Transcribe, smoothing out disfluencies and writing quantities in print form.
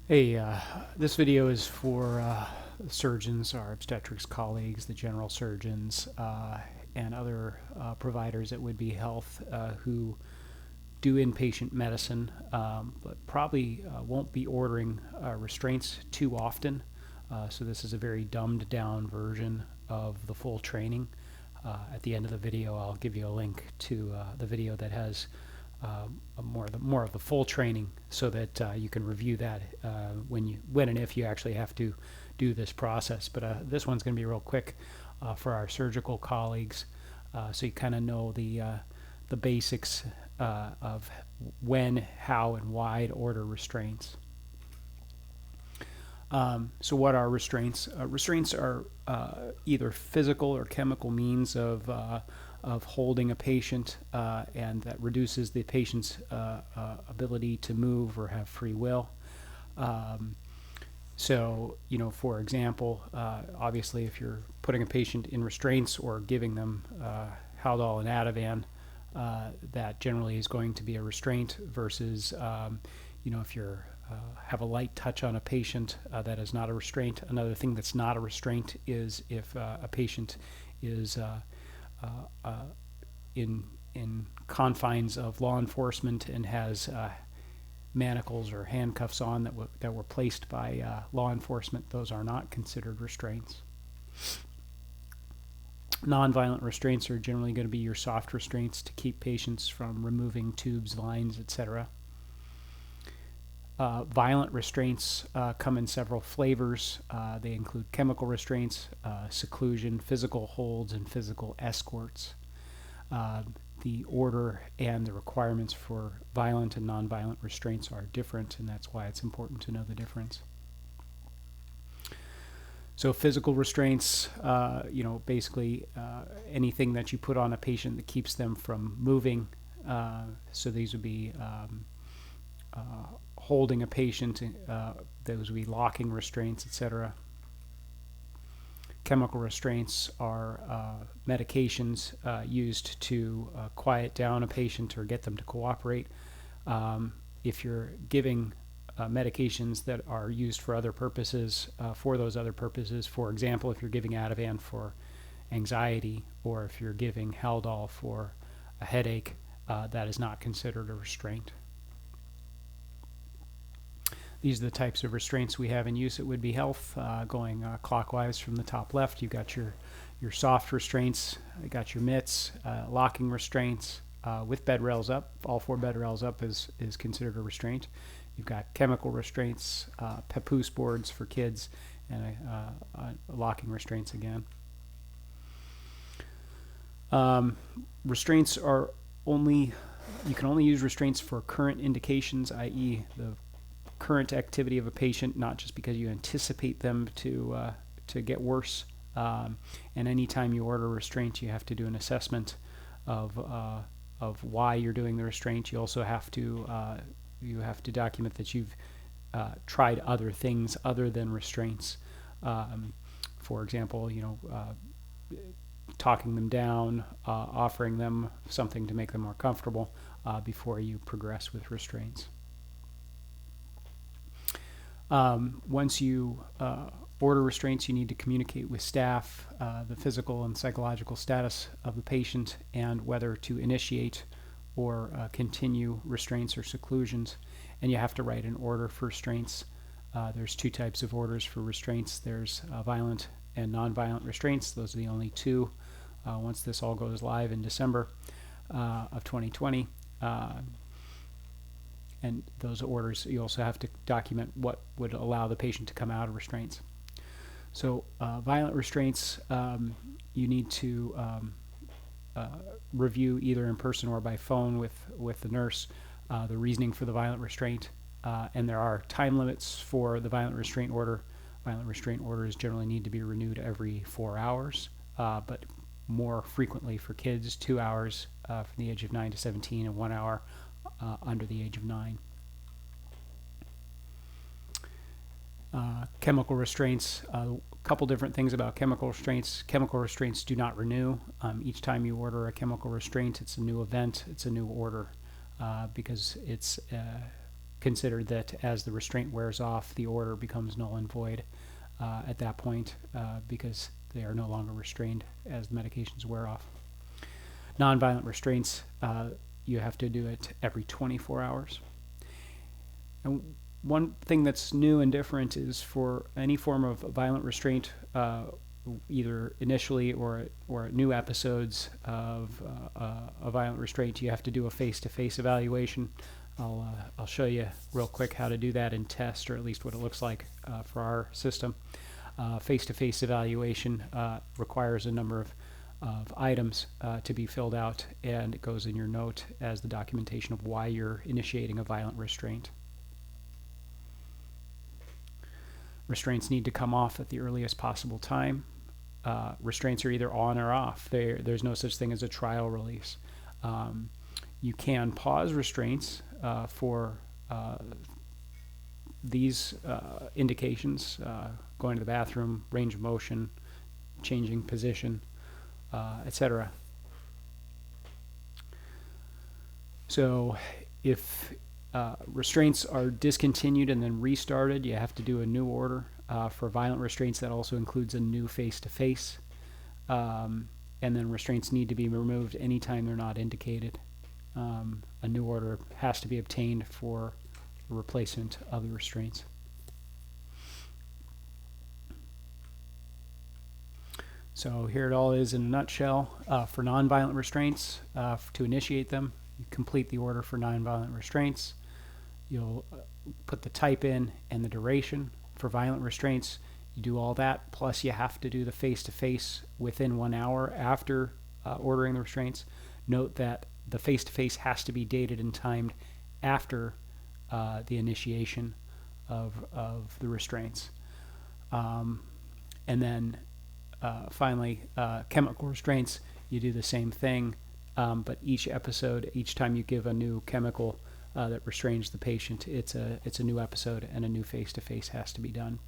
Hey, this video is for surgeons, our obstetrics colleagues, the general surgeons, and other providers at Would Be Health who do inpatient medicine, but probably won't be ordering restraints too often. So this is a very dumbed down version of the full training. At the end of the video, I'll give you a link to the video that has more of the full training, so that you can review that when and if you actually have to do this process. But this one's going to be real quick for our surgical colleagues, so you kind of know the basics of when, how, and why to order restraints. So what are restraints? Restraints are either physical or chemical means of holding a patient, and that reduces the patient's ability to move or have free will. So, for example, obviously, if you're putting a patient in restraints or giving them Haldol and Ativan, that generally is going to be a restraint versus, if you're have a light touch on a patient, that is not a restraint. Another thing that's not a restraint is if a patient is in confines of law enforcement and has manacles or handcuffs on that were placed by law enforcement. Those are not considered restraints. Nonviolent restraints are generally going to be your soft restraints to keep patients from removing tubes, lines, etc. Violent restraints come in several flavors. They include chemical restraints, seclusion, physical holds, and physical escorts. The order and the requirements for violent and nonviolent restraints are different, and that's why it's important to know the difference. So physical restraints, basically anything that you put on a patient that keeps them from moving. So these would be holding a patient, those would be locking restraints, etc. Chemical restraints are medications used to quiet down a patient or get them to cooperate. If you're giving medications that are used for other purposes, for those other purposes, for example, if you're giving Ativan for anxiety, or if you're giving Haldol for a headache, that is not considered a restraint. These are the types of restraints we have in use at Would Be Health. Going clockwise from the top left, you've got your soft restraints, you got your mitts, locking restraints with bed rails up. All 4 bed rails up is considered a restraint. You've got chemical restraints, papoose boards for kids, and locking restraints again. Restraints are you can only use restraints for current indications, i.e. the current activity of a patient, not just because you anticipate them to get worse. And anytime you order a restraint, you have to do an assessment of why you're doing the restraint. You also have to document that you've tried other things other than restraints. For example, talking them down, offering them something to make them more comfortable before you progress with restraints. Once you order restraints, you need to communicate with staff the physical and psychological status of the patient and whether to initiate or continue restraints or seclusions. And you have to write an order for restraints. There's 2 types of orders for restraints. There's violent and nonviolent restraints. Those are the only 2. Once this all goes live in December of 2020, and those orders, you also have to document what would allow the patient to come out of restraints. So violent restraints, you need to review either in person or by phone with the nurse the reasoning for the violent restraint. And there are time limits for the violent restraint order. Violent restraint orders generally need to be renewed every 4 hours, but more frequently for kids, 2 hours from the age of 9 to 17 and 1 hour under the age of 9. Chemical restraints, a couple different things about chemical restraints. Chemical restraints do not renew. Each time you order a chemical restraint, it's a new event, it's a new order, because it's considered that as the restraint wears off, the order becomes null and void at that point because they are no longer restrained as the medications wear off. Nonviolent restraints, you have to do it every 24 hours. And one thing that's new and different is for any form of violent restraint, either initially or new episodes of a violent restraint, you have to do a face-to-face evaluation. I'll show you real quick how to do that in test, or at least what it looks like for our system. Face-to-face evaluation requires a number of items to be filled out, and it goes in your note as the documentation of why you're initiating a violent restraint. Restraints need to come off at the earliest possible time. Restraints are either on or off. There's no such thing as a trial release. You can pause restraints for these indications, going to the bathroom, range of motion, changing position, etc. So if restraints are discontinued and then restarted, you have to do a new order. For violent restraints, that also includes a new face-to-face. And then restraints need to be removed anytime they're not indicated. A new order has to be obtained for the replacement of the restraints. So here it all is in a nutshell. For nonviolent restraints, to initiate them, you complete the order for nonviolent restraints. You'll put the type in and the duration. For violent restraints, you do all that, plus you have to do the face-to-face within 1 hour after ordering the restraints. Note that the face-to-face has to be dated and timed after the initiation of the restraints. And then finally, chemical restraints, you do the same thing, but each time you give a new chemical that restrains the patient, it's a new episode and a new face-to-face has to be done.